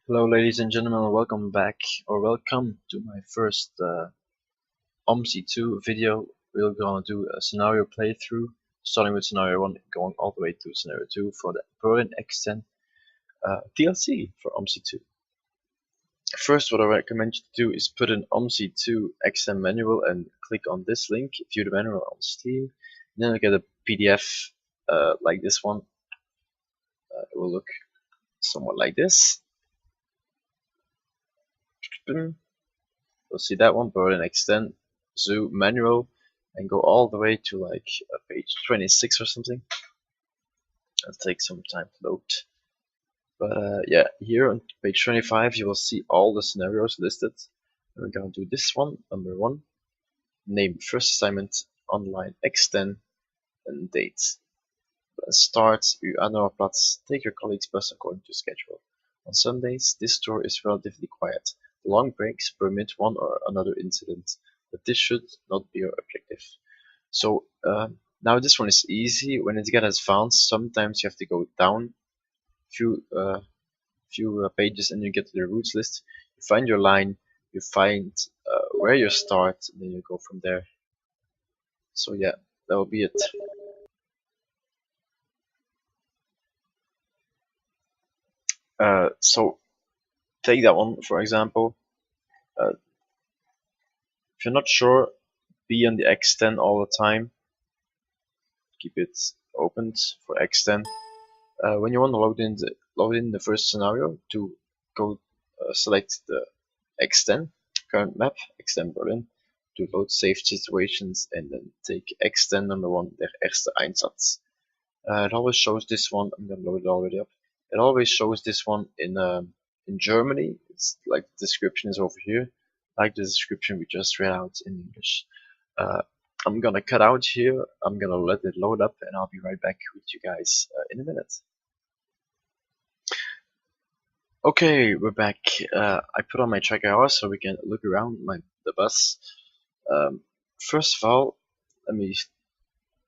Hello ladies and gentlemen, welcome back or welcome to my first Omsi 2 video. We're gonna do a scenario playthrough, starting with scenario 1, going all the way to scenario 2 for the Berlin X10 DLC for Omsi 2. First, what I recommend you to do is put in Omsi 2 X10 manual and click on this link, view the manual on Steam. Then you'll get a PDF like this one. It will look somewhat like this. You'll see that one, Berlin X10 Zoo manual, and go all the way to like page 26 or something. It'll take some time to load. But yeah, here on page 25 you will see all the scenarios listed. We're gonna do this one, number 1. Name first assignment, online X10, and date. Start U Adenaurplatz. Take your colleague's bus according to schedule. On Sundays, this tour is relatively quiet. The long breaks permit one or another incident, but this should not be your objective. So now this one is easy. When it gets advanced, sometimes you have to go down few pages and you get to the routes list. You find your line, you find where you start, and then you go from there. So yeah, that will be it. So take that one for example. If you're not sure, be on the X10 all the time. Keep it opened for X10. When you want to load in the first scenario, to go select the X10 current map, X10 Berlin, to load safe situations, and then take X10 number 1, der erste Einsatz. It always shows this one. I'm gonna load it already up. It always shows this one in Germany. It's like the description is over here, like the description we just read out in English. I'm gonna cut out here. I'm gonna let it load up, and I'll be right back with you guys in a minute. Okay, we're back. I put on my tracker so we can look around the bus. First of all, let me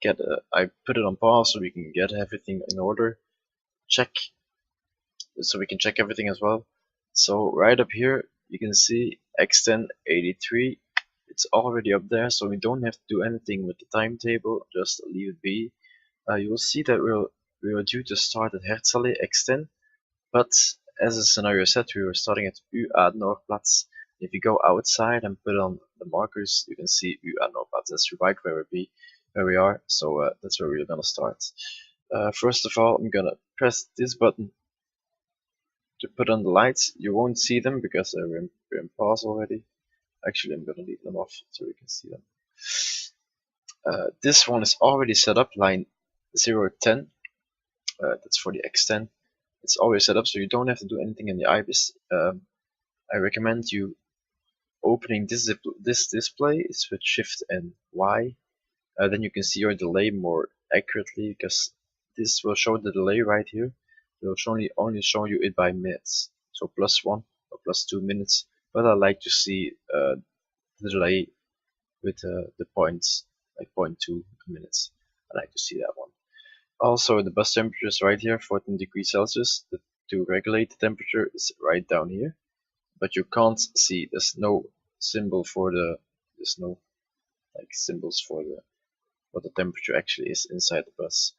get I put it on pause so we can get everything in order. So we can check everything as well. So right up here you can see X1083. It's already up there, so we don't have to do anything with the timetable, just leave it be. You will see that we were due to start at Andréezeile X10, but as the scenario said, we were starting at U Adenaurplatz. If you go outside and put on the markers, you can see U Adenaurplatz. That's right where we are. So that's where we're gonna start. First of all, I'm gonna press this button to put on the lights. You won't see them because we're in pause already. Actually, I'm gonna leave them off so we can see them. This one is already set up, line 010. That's for the X10. It's already set up, so you don't have to do anything in the IBIS. I recommend you opening this display. It's with Shift and Y. Then you can see your delay more accurately, because this will show the delay right here. It will only show you it by minutes, so +1 or +2 minutes. But I like to see the delay with the points, like 0.2 minutes. I like to see that one. Also, the bus temperature is right here, 14 degrees Celsius. To regulate the temperature is right down here, but you can't see. There's no symbol for there's no like symbols for what the temperature actually is inside the bus.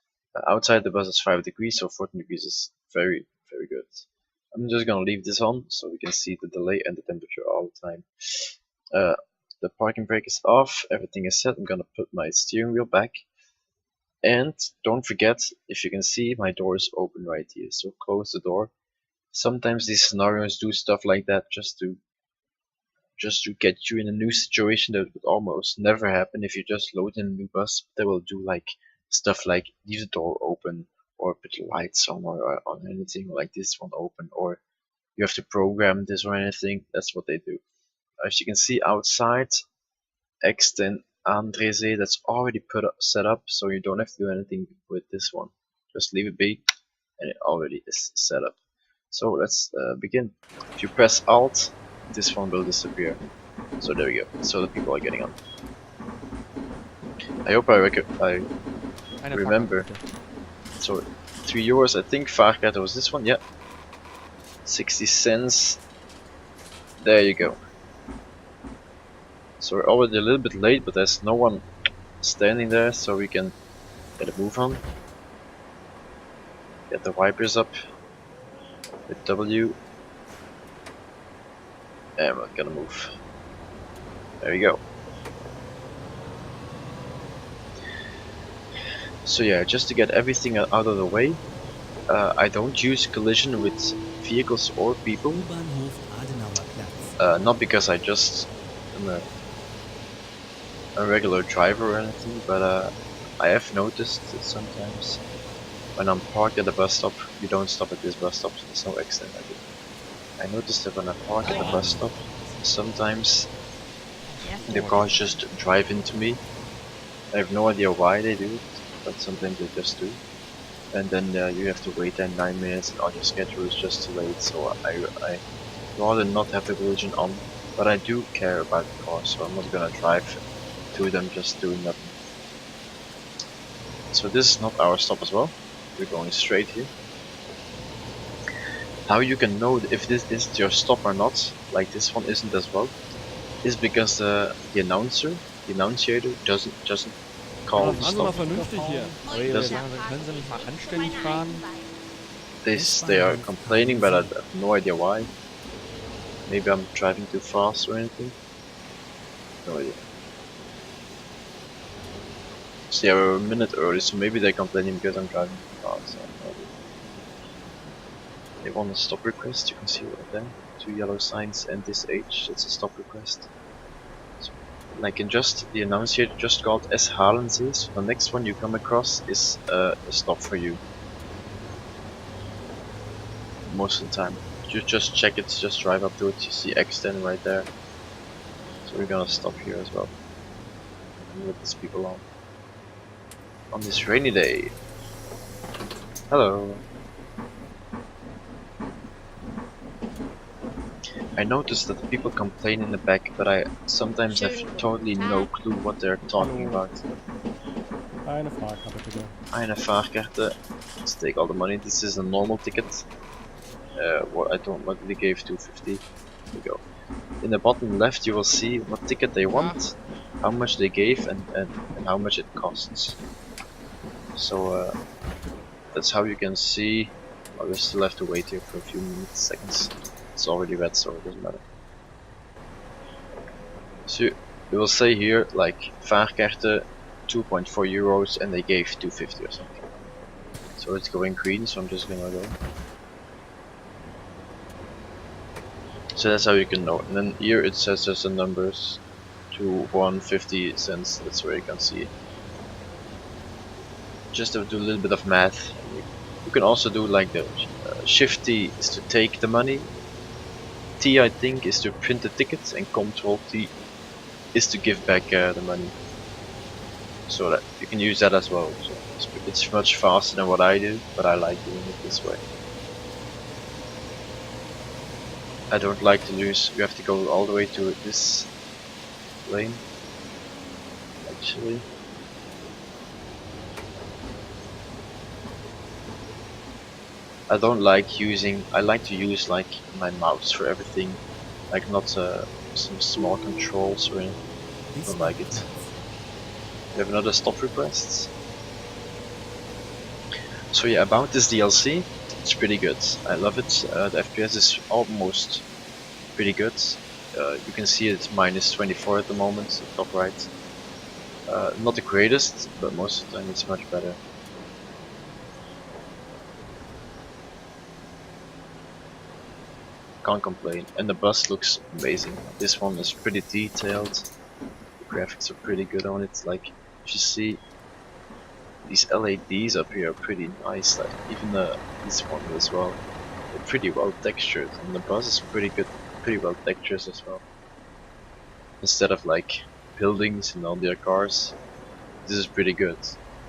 Outside the bus is 5 degrees, so 14 degrees is very, very good. I'm just gonna leave this on so we can see the delay and the temperature all the time. The parking brake is off, everything is set. I'm gonna put my steering wheel back. And don't forget, if you can see, my door is open right here, so close the door. Sometimes these scenarios do stuff like that just to get you in a new situation that would almost never happen if you just load in a new bus. They will do like stuff like leave the door open, or put the lights on, or on anything like this one open, or you have to program this or anything. That's what they do. As you can see outside, X10 Andréezeile, that's already set up, so you don't have to do anything with this one. Just leave it be, and it already is set up. So let's begin. If you press Alt, this one will disappear. So there we go. So the people are getting on. I hope I remember. So €3, I think. Fahrkarte was this one, yeah. 60 cents. There you go. So we're already a little bit late, but there's no one standing there, so we can get a move on. Get the wipers up with W. And we're gonna move. There we go. So yeah, just to get everything out of the way, I don't use collision with vehicles or people. U Adenaurplatz. Not because I just am a regular driver or anything, but I have noticed that sometimes when I'm parked at a bus stop, you don't stop at this bus stop, so there's no accident I did. I noticed that when I park at the bus stop, sometimes the cars just drive into me. I have no idea why they do it, but sometimes they just do. And then you have to wait then 9 minutes, and on your schedule is just too late. So I rather not have the collision on, but I do care about the car, so I'm not gonna drive to them just doing nothing. So this is not our stop as well. We're going straight here. How you can know if this is your stop or not, like this one isn't as well, is because the annunciator doesn't call the Fahren Sie mal stop. vernünftig hier. Aber ich würde Doesn't- sagen, können Sie nicht mal anständig fahren? They are complaining, but I have no idea why. Maybe I'm driving too fast or anything. No idea. So yeah, we're a minute early, so maybe they're complaining because I'm driving too fast. I have no idea. They want a stop request, you can see right there. 2 yellow signs and this H, it's a stop request. So, like in just the annunciator just called Scenario1, so the next one you come across is a stop for you. Most of the time. You just check it, just drive up to it, you see X10 right there. So we're gonna stop here as well. And let these people on this rainy day. Hello. I noticed that people complain in the back, but I sometimes have totally no clue what they're talking about. Eine Fahrkarte bitte. Eine Fahrkarte. Let's take all the money. This is a normal ticket. What I don't what they gave 250. Here we go. In the bottom left you will see what ticket they want, how much they gave, and how much it costs. So that's how you can see. Well, we still have to wait here for a few minutes, seconds. It's already red, so it doesn't matter. So you will say here like Fahrkarte 2.4 euros, and they gave 250 or something. So it's going green, so I'm just gonna go. So that's how you can know. And then here it says just the numbers to 150 cents. That's where you can see it. Just have to do a little bit of math. You can also do like the Shift T is to take the money. T I think is to print the ticket, and Control T is to give back the money. So that you can use that as well. So it's much faster than what I do, but I like doing it this way. I don't like to lose. You have to go all the way to this lane. Actually, I don't like using. I like to use like my mouse for everything, like not some small controls or anything. I don't like it. We have another stop request. So yeah, about this DLC, it's pretty good. I love it. The FPS is almost pretty good. You can see it's minus 24 at the moment, top right. Not the greatest, but most of the time it's much better. Can't complain. And the bus looks amazing. This one is pretty detailed. The graphics are pretty good on it. Like, if you see these LEDs up here are pretty nice. Like even this one as well. They're pretty well textured, and the bus is pretty well textured as well. Instead of like buildings and all the other cars, this is pretty good.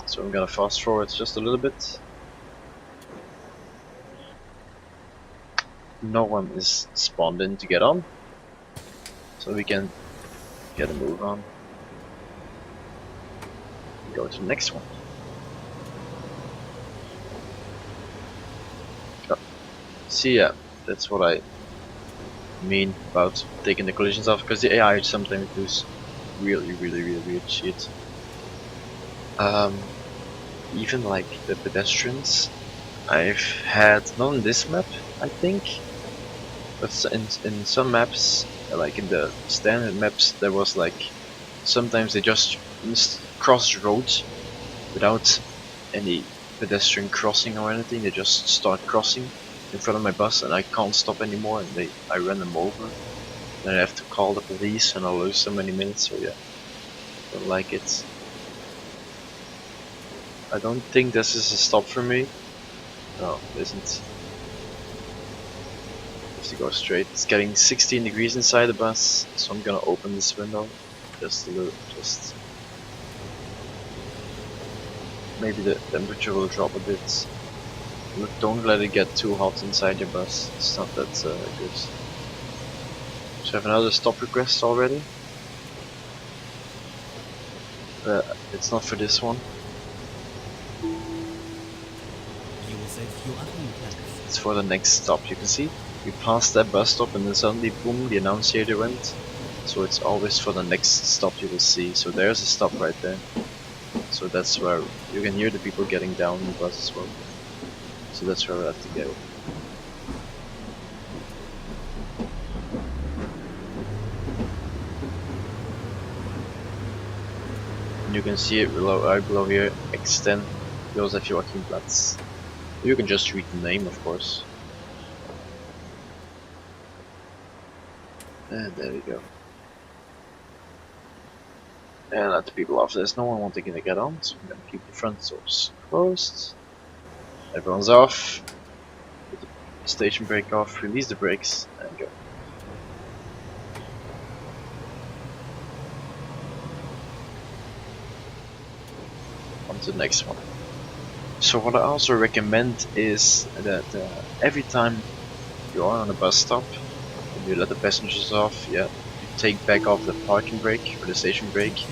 So I'm gonna fast forward just a little bit. No one is spawned in to get on, so we can get a move on. Go to the next one. See ya. That's what I mean about taking the collisions off, because the AI sometimes does really weird shit. Even like the pedestrians, I've had, not on this map, I think, but in some maps, like in the standard maps, there was like, sometimes they just cross the road without any pedestrian crossing or anything. They just start crossing in front of my bus and I can't stop anymore, and I run them over. Then I have to call the police and I'll lose so many minutes, so yeah, don't like it. I don't think this is a stop for me. No, it isn't. I have to go straight. It's getting 16 degrees inside the bus, so I'm gonna open this window just a little, just maybe the temperature will drop a bit. Look, don't let it get too hot inside your bus. It's not that good. So I have another stop request already. It's not for this one. U Adenaurplatz. It's for the next stop. You can see we passed that bus stop and then suddenly boom, the annunciator went. So it's always for the next stop you will see. So there's a stop right there. So that's where you can hear the people getting down in the bus as well. So that's where we have to go. And you can see it right below here, X10 Berlin. You can just read the name, of course. And there we go. And let the people off. There's no one wanting to get on, so I'm gonna keep the front doors closed. Everyone's off. Put the station brake off, release the brakes, and go. On to the next one. So what I also recommend is that every time you are on a bus stop and you let the passengers off, yeah, you take back off the parking brake or the station brake.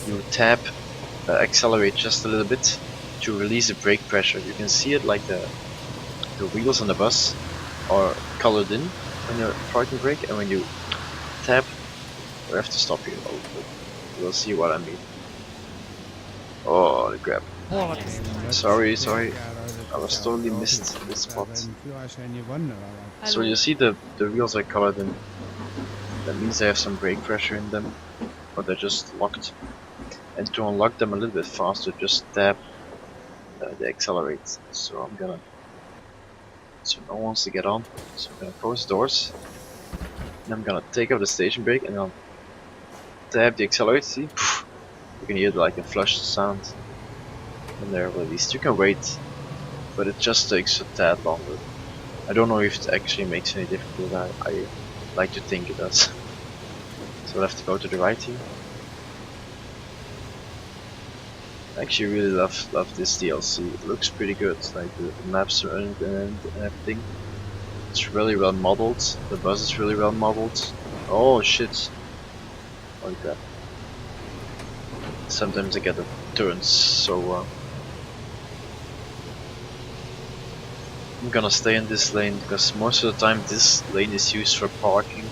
You tap, accelerate just a little bit to release the brake pressure. You can see it like the wheels on the bus are colored in on your parking brake, and when you tap, you have to stop here. You'll see what I mean. Oh, the grab. Sorry, I was totally missed this spot. So you see the wheels are colored in. That means they have some brake pressure in them, or they're just locked. And to unlock them a little bit faster, just tap the accelerate. So no one wants to get on. So I'm gonna close doors. And I'm gonna take out the station brake and I'll tap the accelerate. See, you can hear like a flush sound. And they're released. You can wait, but it just takes a tad longer. I don't know if it actually makes any difference. I like to think it does. So I have to go to the right here. I actually really love this DLC. It looks pretty good. Like the maps are and everything. It's really well modeled. The bus is really well modeled. Oh shit! Holy crap! Sometimes I get the turns, so I'm gonna stay in this lane because most of the time this lane is used for parking.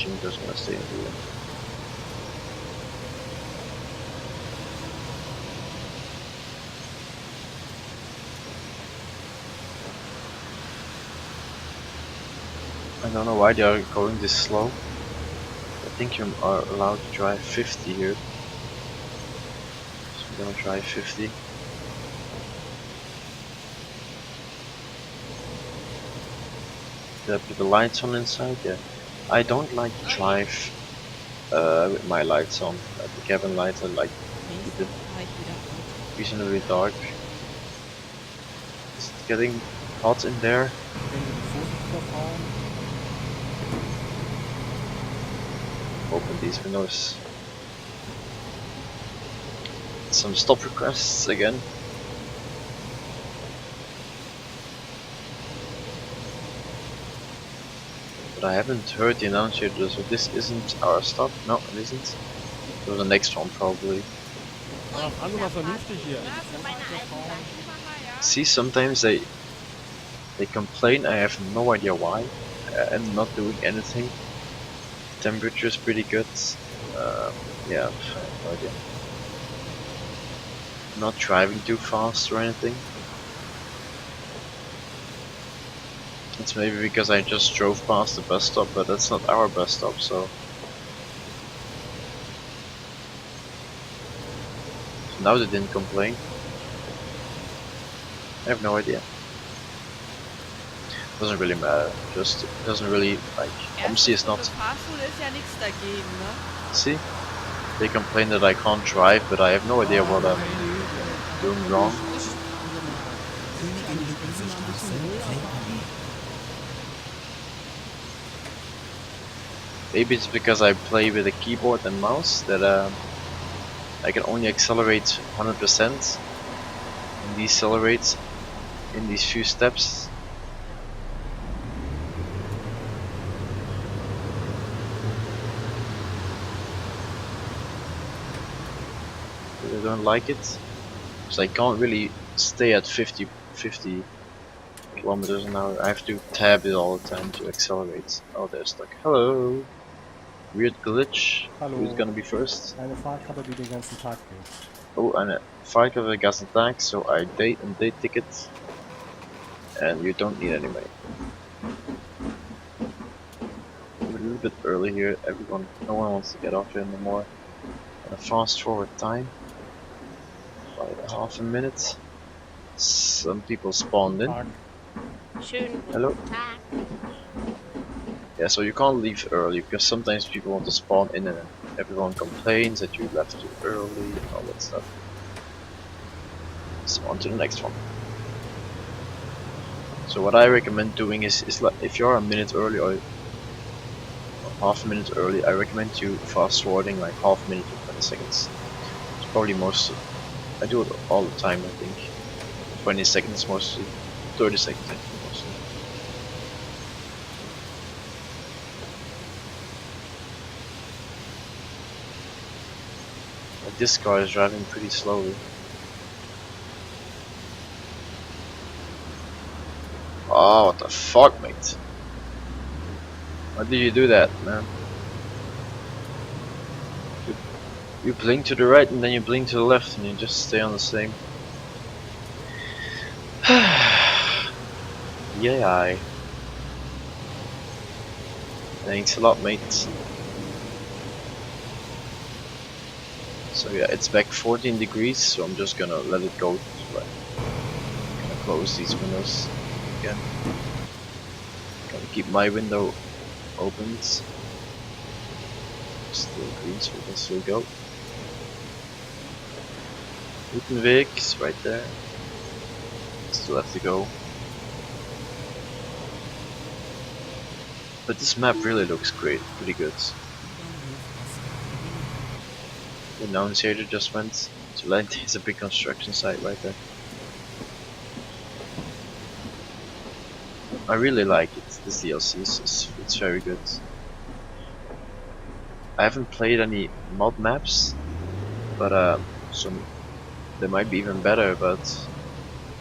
I'm just gonna stay in the lane. I don't know why they are going this slow. I think you are allowed to drive 50 here. So I'm gonna try 50. Did I put the lights on inside? Yeah. I don't like to drive with my lights on. The cabin lights, I like to keep it reasonably dark. Is it getting hot in there? Open these windows. Some stop requests again. But I haven't heard the annunciator, so this isn't our stop. No, it isn't. So the next one probably. See, sometimes they They complain, I have no idea why. I'm not doing anything. Temperature is pretty good. Yeah, I have no idea. I'm not driving too fast or anything. It's maybe because I just drove past the bus stop, but that's not our bus stop, so... Now they didn't complain. I have no idea. Doesn't really matter. Just doesn't really like. Omsi is not. Fahrschule ist ja nichts dagegen, ne? See, they complain that I can't drive, but I have no idea what I'm doing wrong. Königin Luisenstraße, Kleipallee. Maybe it's because I play with a keyboard and mouse that I can only accelerate 100% and decelerate in these few steps. I don't like it, so I can't really stay at 50 kilometers an hour. I have to tab it all the time to accelerate. Oh, they're stuck. Hello. Weird glitch. Hallo. Who's gonna be first? Eine Fahrkarte, die den ganzen Tag geht. Oh, eine Fahrkarte den ganzen Tag, so I date and date ticket. And you don't need any money. We're a little bit early here. No one wants to get off here anymore. And a fast forward time. By half a minute. Some people spawned in. Tag. Schön. Hello. Tag. Yeah, so you can't leave early because sometimes people want to spawn in and everyone complains that you left too early and all that stuff. So on to the next one. So what I recommend doing is like if you're a minute early or half a minute early, I recommend you fast forwarding like half minute to 20 seconds. It's probably most. I do it all the time, I think. 20 seconds mostly. 30 seconds I think mostly. But this car is driving pretty slowly. Oh, what the fuck, mate? Why did you do that, man? You blink to the right and then you blink to the left and you just stay on the same. Yeah. Thanks a lot, mate. So yeah, it's back 14 degrees, so I'm just gonna let it go. Like, gonna close these windows again. Gotta keep my window opened. Still green, so we can still go. Gutenweg is right there. Still have to go. But this map really looks great, pretty good. The Announcer just went to land. It's a big construction site right there. I really like it. This DLC it's very good. I haven't played any mod maps, but they might be even better. But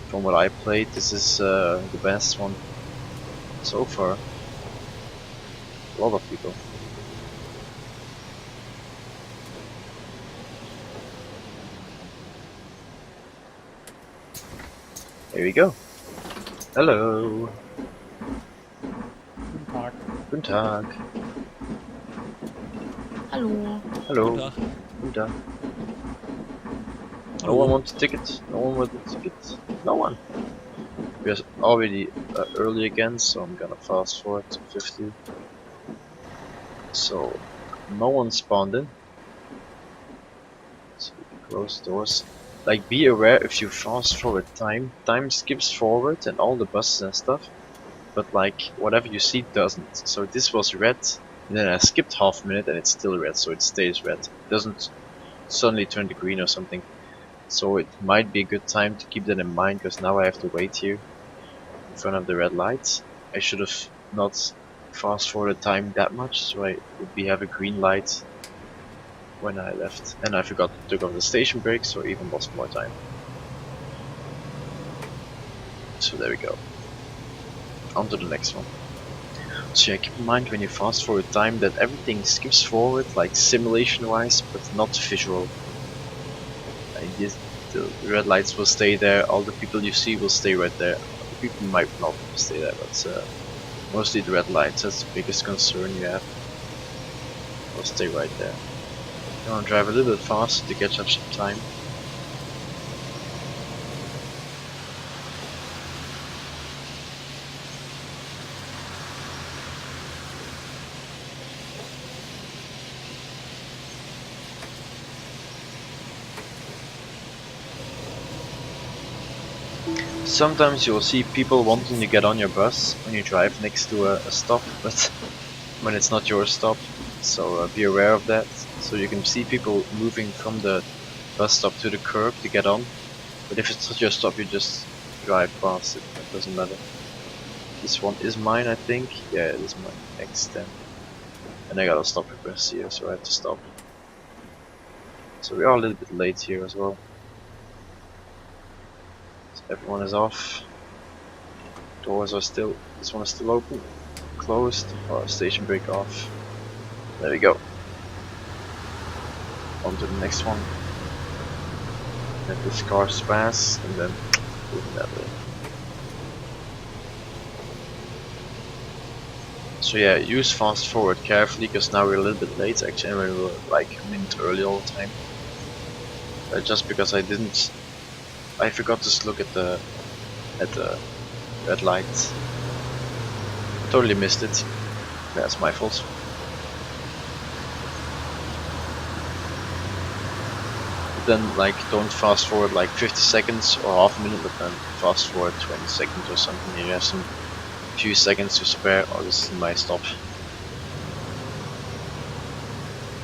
from what I played, this is the best one so far. A lot of people. Here we go. Hello. Guten Tag. Guten Tag. Hallo. Hello. Guten Tag. Guten Tag. No one wants a ticket. No one wants a ticket. No one. We're already early again, so I'm gonna fast forward to 50. So no one spawned in. So we can close doors. Like, be aware if you fast forward time skips forward and all the buses and stuff, but like whatever you see doesn't. So this was red, and then I skipped half a minute and it's still red, so it stays red. It doesn't suddenly turn to green or something. So it might be a good time to keep that in mind, because now I have to wait here in front of the red lights. I should have not fast forwarded time that much, so I would have a green light when I left, and I forgot to take off the station brake, so I even lost more time. So there we go. onto the next one. So yeah, keep in mind when you fast forward time that everything skips forward, like simulation wise, but not visual. The red lights will stay there, all the people you see will stay right there. The people might not stay there, but mostly the red lights, that's the biggest concern you have. Will stay right there. You want to drive a little bit faster to catch up some time. Sometimes you'll see people wanting to get on your bus when you drive next to a stop, but when it's not your stop, so be aware of that. So you can see people moving from the bus stop to the curb to get on, but if it's not your stop, you just drive past it, it doesn't matter. This one is mine, I think. Yeah, it is mine, X10. And I got a stop request here, so I have to stop. So we are a little bit late here as well. Everyone is off. Doors are still. This one is still open. Closed. Or station brake off. There we go. On to the next one. Let this car pass and then move that way. So yeah, use fast forward carefully because now we're a little bit late. Actually, we were like a minute early all the time. Just because I forgot to look at the red light. Totally missed it. That's my fault. But then like don't fast forward like 50 seconds or half a minute, but then fast forward 20 seconds or something. You have some few seconds to spare. Oh, this is my stop.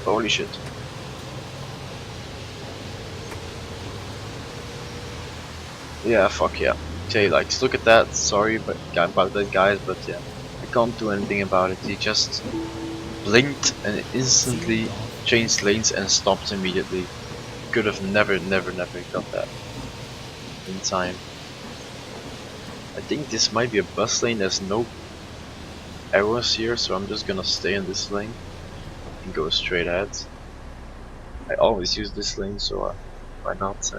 Holy shit. Yeah, fuck yeah. Okay, like, look at that. Sorry about that, guys, but yeah, I can't do anything about it. He just blinked and instantly changed lanes and stopped immediately. Could have never got that in time. I think this might be a bus lane. There's no arrows here, so I'm just gonna stay in this lane and go straight ahead. I always use this lane, so why not?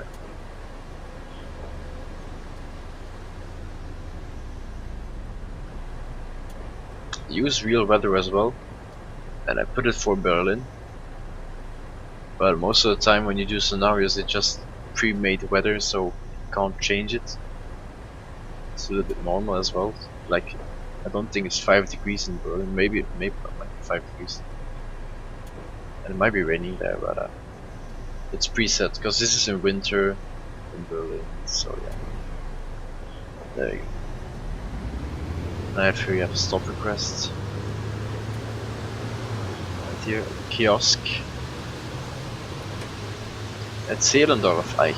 Use real weather as well, and I put it for Berlin, but most of the time when you do scenarios it's just pre-made weather, so you can't change it. It's a little bit normal as well, like I don't think it's 5 degrees in Berlin, maybe it might be 5 degrees, and it might be raining there, but it's preset because this is in winter in Berlin, so yeah. There you go. Right here you have a stop request. Right here, kiosk. At Scenario1.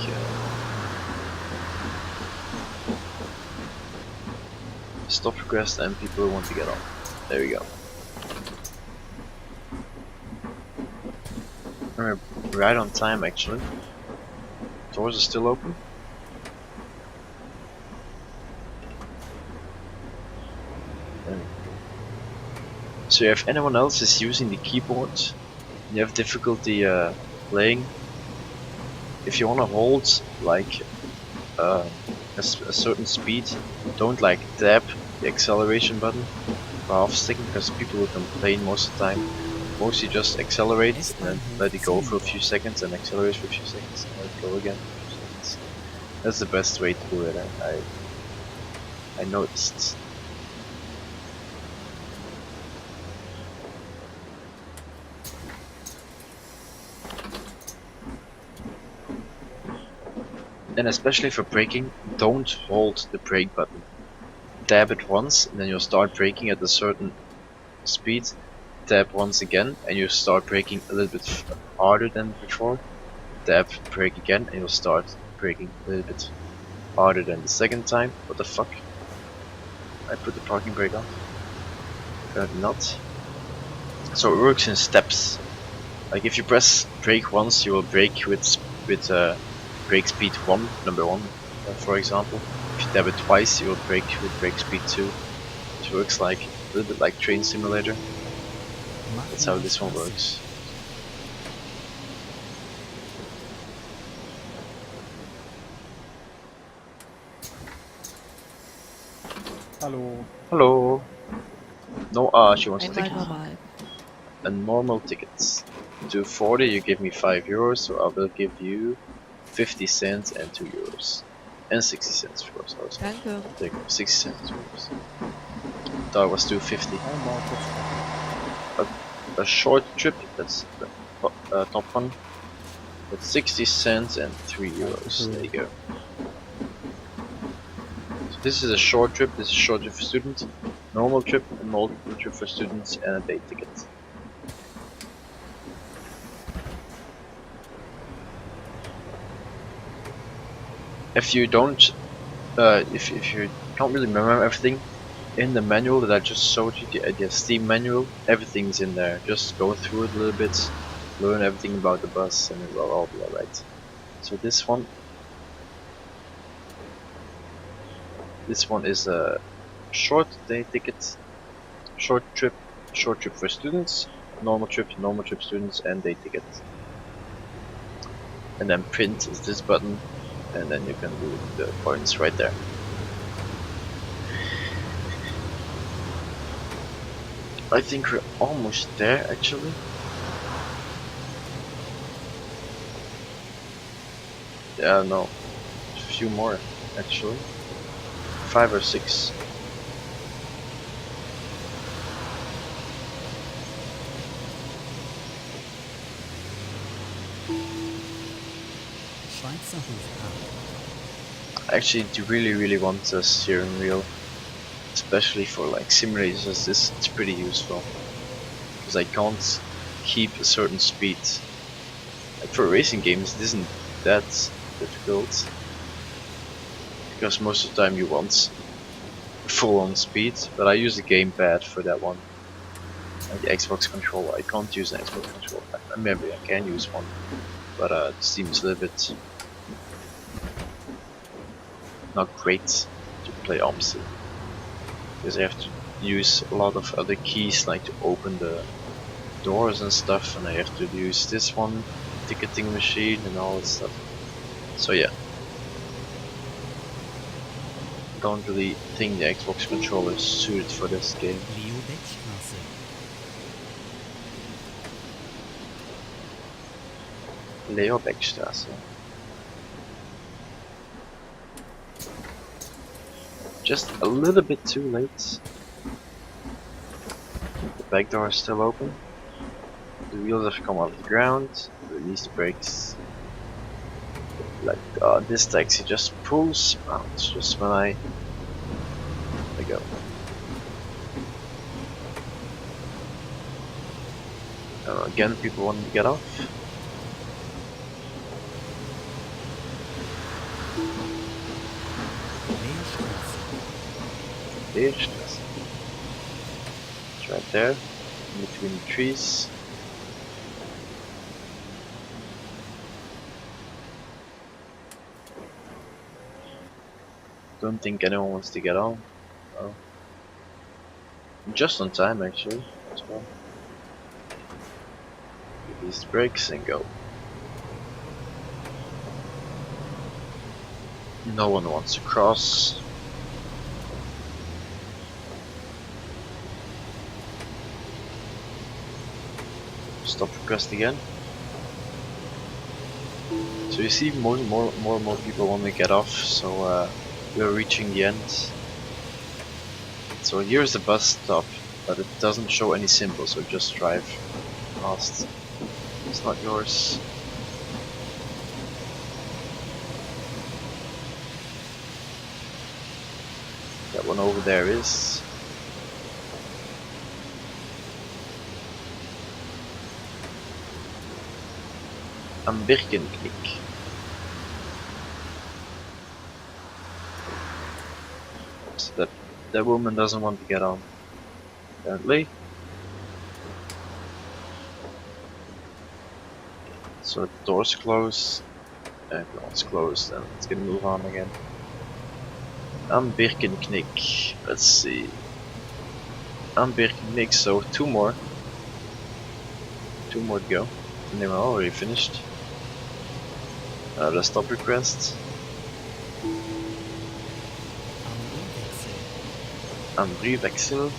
Stop request and people want to get on. There we go. We're right on time actually. Doors are still open. So if anyone else is using the keyboard, you have difficulty playing, if you want to hold like a certain speed, don't like tap the acceleration button or half sticking, because people will complain most of the time. Mostly just accelerate and then let it go for a few seconds and accelerate for a few seconds and let it go again for a few seconds. That's the best way to do it, I noticed. And especially for braking, don't hold the brake button. Tap it once and then you'll start braking at a certain speed. Tap once again and you start braking a little bit harder than before. Tap brake again and you'll start braking a little bit harder than the second time. What the fuck? I put the parking brake on. Apparently not. So it works in steps. Like if you press brake once, you will brake with brake speed 1, number 1, for example. If you tap it twice, you will brake with brake speed 2. It works like a little bit like Train Simulator. That's how this one works. Hallo. Hello. No, she wants a Einmal ticket. normal. A normal ticket. To 40 you give me 5 euros, so I will give you 50 cents and 2 euros. And 60 cents of course. Danke. There you go, 60 cents and 2 euros. Thought it was 250. Einmal kurz. A short trip, that's the top one. With 60 cents and 3 euros. There you go. So this is a short trip, this is a short trip for students. Normal trip, a multiple trip for students, and a day ticket. If you don't, if you can't really remember everything, in the manual that I just showed you, the Steam manual, everything's in there. Just go through it a little bit, learn everything about the bus, and it will all be alright. So this one is a short day ticket, short trip for students, normal trip students, and day ticket. And then print is this button, and then you can do the points right there. I think we're almost there actually. Yeah, no, a few more actually. 5 or 6. Schweizer Hofpark. I actually do really want a steering wheel, especially for like simulators as this. It's pretty useful because I can't keep a certain speed. Like for racing games it isn't that difficult because most of the time you want full on speed, but I use the gamepad for that one. And the Xbox controller, I can't use an Xbox controller. Maybe I can use one, but it seems a little bit not great to play Omsi, because I have to use a lot of other keys like to open the doors and stuff, and I have to use this one, ticketing machine and all that stuff. So yeah, don't really think the Xbox controller is suited for this game. Leobeckstraße. Just a little bit too late. The back door is still open. The wheels have come off the ground. Release the brakes. Like this taxi just pulls out just when I go. Again, people want to get off. It's right there, in between the trees. Don't think anyone wants to get on. Oh. Just on time actually, as well. Release the brakes and go. No one wants to cross. Stop request again. So you see more and more people want to get off, so we're reaching the end. So here's the bus stop, but it doesn't show any symbol, so just drive past. It's not yours. That one over there is. Am Birkenknick. So that woman doesn't want to get on, apparently. So the door's closed, and the door's closed, and it's gonna move on again. Am Birkenknick. Let's see. Amberg mix, so two more to go, and they were already finished. The stop request. Andréezeile.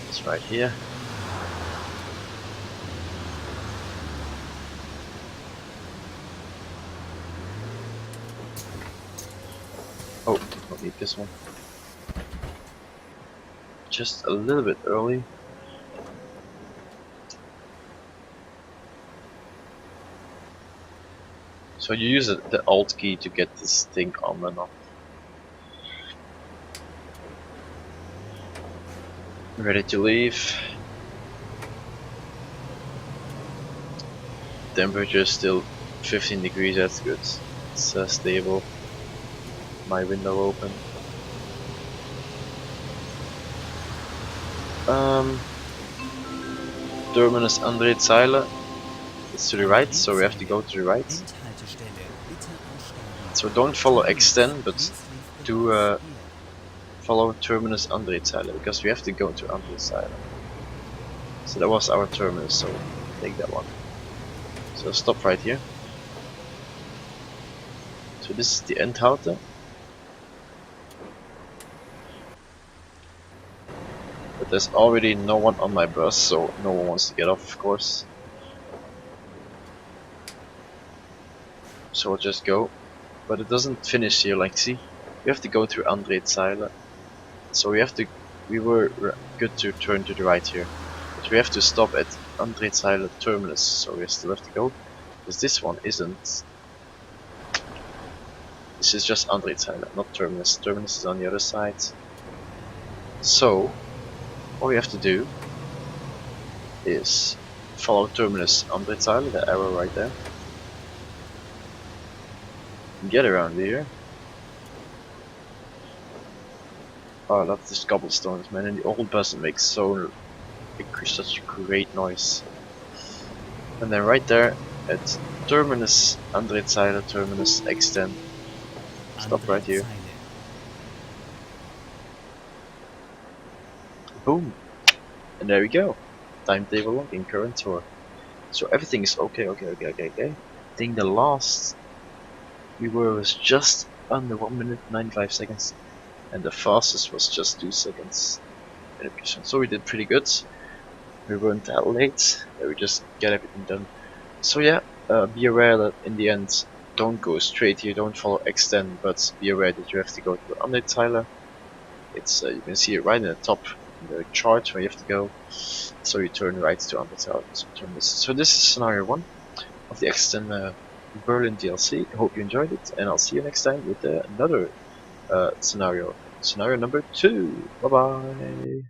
It's right here. Oh, don't need this one. Just a little bit early. So you use the Alt key to get this thing on and off. Ready to leave. Temperature is still 15 degrees, that's good. It's stable. My window open. Terminus Andréezeile. It's to the right, so we have to go to the right. So don't follow X10, but do follow Terminus Andréezeile, because we have to go to Andréezeile. So that was our terminus, so take that one. So stop right here. So this is the Endhalte. But there's already no one on my bus, so no one wants to get off, of course. So we'll just go. But it doesn't finish here, like see? We have to go through Andréezeile. So we were good to turn to the right here. But we have to stop at Andréezeile terminus, so we still have to go. Because this one isn't. This is just Andréezeile, not terminus. Terminus is on the other side. So all we have to do is follow terminus Andréezeile, the arrow right there. Get around here. Oh, I love these cobblestones, man, and the old bus makes such a great noise. And then right there at terminus Andréezeile, terminus X10. Stop right here. Boom! And there we go. Timetable login, current tour. So everything is okay. I think the last we were was just under 1 minute 95 seconds. And the fastest was just 2 seconds. So we did pretty good. We weren't that late. We just get everything done. So yeah, be aware that in the end, don't go straight here, don't follow X10, but be aware that you have to go to Andréezeile. It's you can see it right in the top in the chart where you have to go. So you turn right to Andréezeile. So this is scenario 1 of the X10 Berlin DLC. I hope you enjoyed it, and I'll see you next time with another scenario number 2. Bye bye.